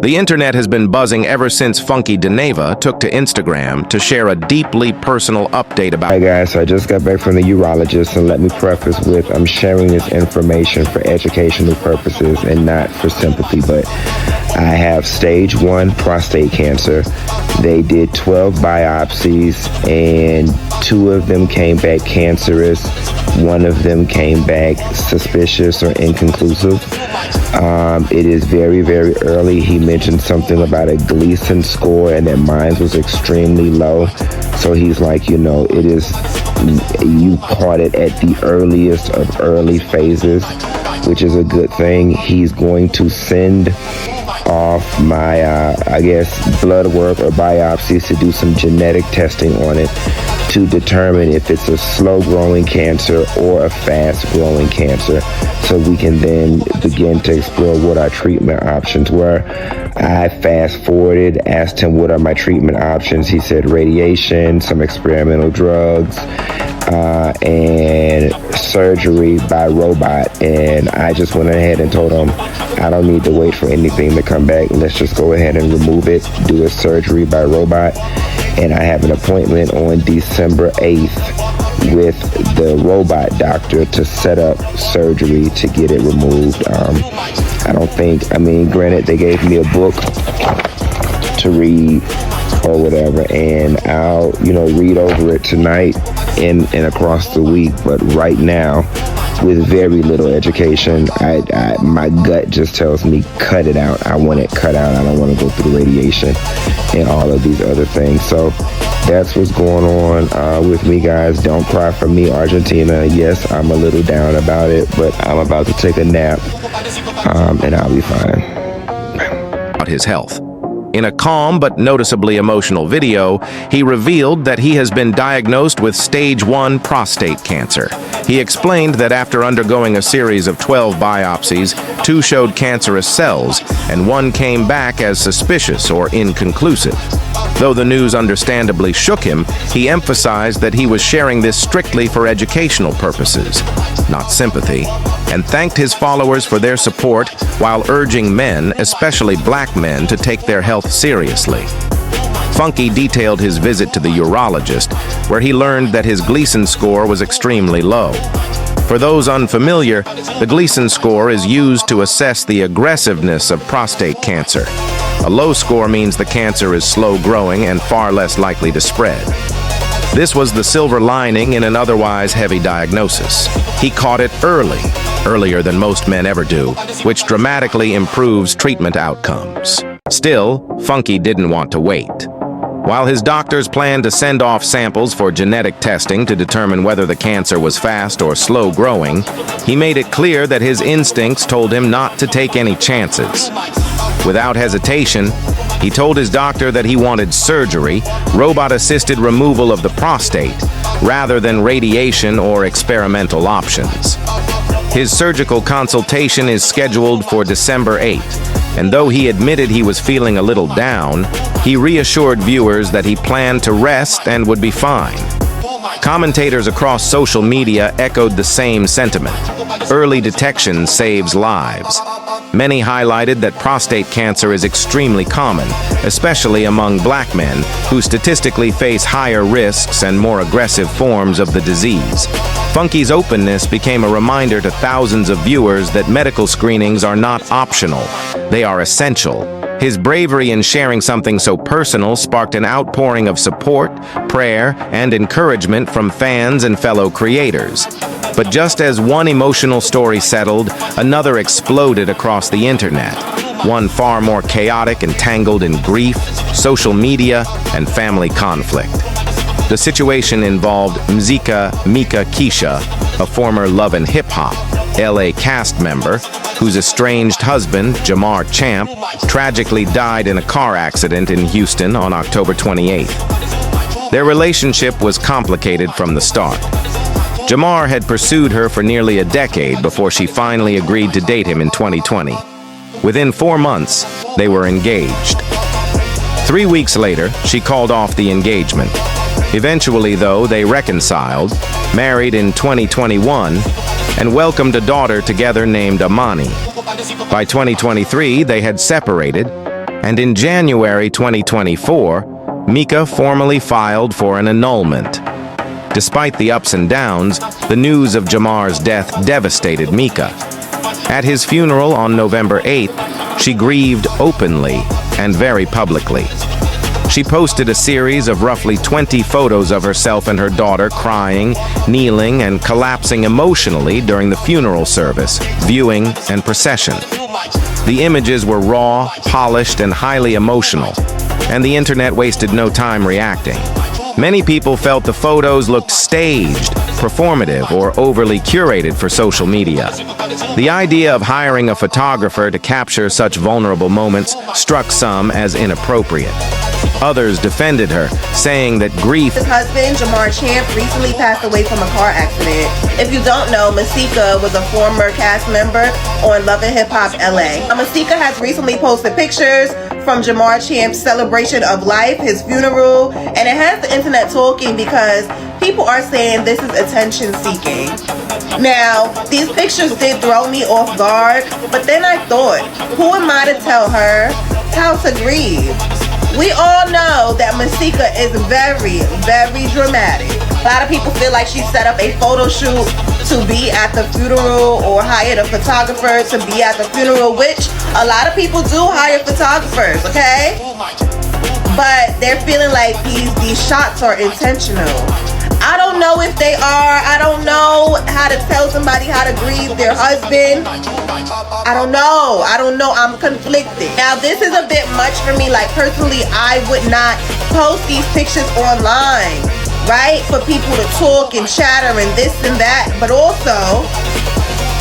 The internet has been buzzing ever since Funky Dineva took to Instagram to share a deeply personal update about— Hi guys, so I just got back from the urologist, and let me preface with I'm sharing this information for educational purposes and not for sympathy, but I have stage 1 prostate cancer. They did 12 biopsies and 2 of them came back cancerous. 1 of them came back suspicious or inconclusive. It is very, very early. He mentioned something about a Gleason score and that mine was extremely low. So he's like, you know, it is, you caught it at the earliest of early phases, which is a good thing. He's going to send off my, I guess, blood work or biopsies to do some genetic testing on it to determine if it's a slow-growing cancer or a fast-growing cancer, so we can then begin to explore what our treatment options were. I fast-forwarded, asked him what are my treatment options. He said radiation, some experimental drugs, and surgery by robot. And I just went ahead and told him I don't need to wait for anything to come back. Let's just go ahead and remove it, do a surgery by robot. And I have an appointment on December 8th with the robot doctor to set up surgery to get it removed. Granted, they gave me a book to read or whatever, and I'll, read over it tonight and across the week. But right now, with very little education, my gut just tells me cut it out. I want it cut out. I don't want to go through radiation and all of these other things. So that's what's going on with me, guys. Don't cry for me, Argentina. Yes, I'm a little down about it, but I'm about to take a nap, and I'll be fine. About his health. In a calm but noticeably emotional video, he revealed that he has been diagnosed with stage 1 prostate cancer. He explained that after undergoing a series of 12 biopsies, 2 showed cancerous cells, and 1 came back as suspicious or inconclusive. Though the news understandably shook him, he emphasized that he was sharing this strictly for educational purposes, not sympathy, and thanked his followers for their support while urging men, especially black men, to take their health seriously. Funky detailed his visit to the urologist, where he learned that his Gleason score was extremely low. For those unfamiliar, the Gleason score is used to assess the aggressiveness of prostate cancer. A low score means the cancer is slow-growing and far less likely to spread. This was the silver lining in an otherwise heavy diagnosis. He caught it earlier than most men ever do, which dramatically improves treatment outcomes. Still, Funky didn't want to wait. While his doctors planned to send off samples for genetic testing to determine whether the cancer was fast or slow-growing, he made it clear that his instincts told him not to take any chances. Without hesitation, he told his doctor that he wanted surgery, robot-assisted removal of the prostate, rather than radiation or experimental options. His surgical consultation is scheduled for December 8th, and though he admitted he was feeling a little down, he reassured viewers that he planned to rest and would be fine. Commentators across social media echoed the same sentiment. Early detection saves lives. Many highlighted that prostate cancer is extremely common, especially among black men, who statistically face higher risks and more aggressive forms of the disease. Funky's openness became a reminder to thousands of viewers that medical screenings are not optional, they are essential. His bravery in sharing something so personal sparked an outpouring of support, prayer, and encouragement from fans and fellow creators. But just as one emotional story settled, another exploded across the internet. One far more chaotic and tangled in grief, social media, and family conflict. The situation involved Masika Kalysha, a former Love and Hip Hop LA cast member, whose estranged husband, Jamar Champ, tragically died in a car accident in Houston on October 28th. Their relationship was complicated from the start. Jamar had pursued her for nearly a decade before she finally agreed to date him in 2020. Within 4 months, they were engaged. 3 weeks later, she called off the engagement. Eventually, though, they reconciled, married in 2021, and welcomed a daughter together named Amani. By 2023, they had separated, And in January 2024, Mika formally filed for an annulment. Despite the ups and downs, the news of Jamar's death devastated Mika. At his funeral on November 8th, she grieved openly and very publicly. She posted a series of roughly 20 photos of herself and her daughter crying, kneeling, and collapsing emotionally during the funeral service, viewing, and procession. The images were raw, polished, and highly emotional, and the internet wasted no time reacting. Many people felt the photos looked staged, performative, or overly curated for social media. The idea of hiring a photographer to capture such vulnerable moments struck some as inappropriate. Others defended her, saying that grief... His husband, Jamar Champ, recently passed away from a car accident. If you don't know, Masika was a former cast member on Love and Hip Hop LA. Masika has recently posted pictures from Jamar Champ's celebration of life, his funeral, and it has the internet talking because people are saying this is attention seeking. Now, these pictures did throw me off guard, but then I thought, who am I to tell her how to grieve? We all know that Masika is very, very dramatic. A lot of people feel like she set up a photo shoot to be at the funeral or hired a photographer to be at the funeral, which a lot of people do hire photographers, okay? But they're feeling like these shots are intentional. I don't know if they are. I don't know how to tell somebody how to grieve their husband. I don't know. I'm conflicted. Now, this is a bit much for me. Like, personally, I would not post these pictures online, right? For people to talk and chatter and this and that. But also,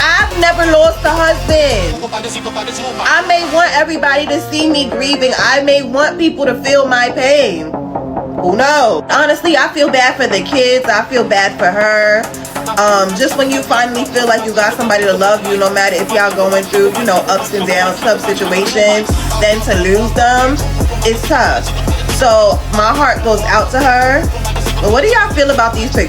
I've never lost a husband. I may want everybody to see me grieving. I may want people to feel my pain. Who knows? Honestly, I feel bad for the kids. I feel bad for her. Just when you finally feel like you got somebody to love you, no matter if y'all going through, ups and downs, tough situations, then to lose them, it's tough. So my heart goes out to her. But what do y'all feel about these pictures?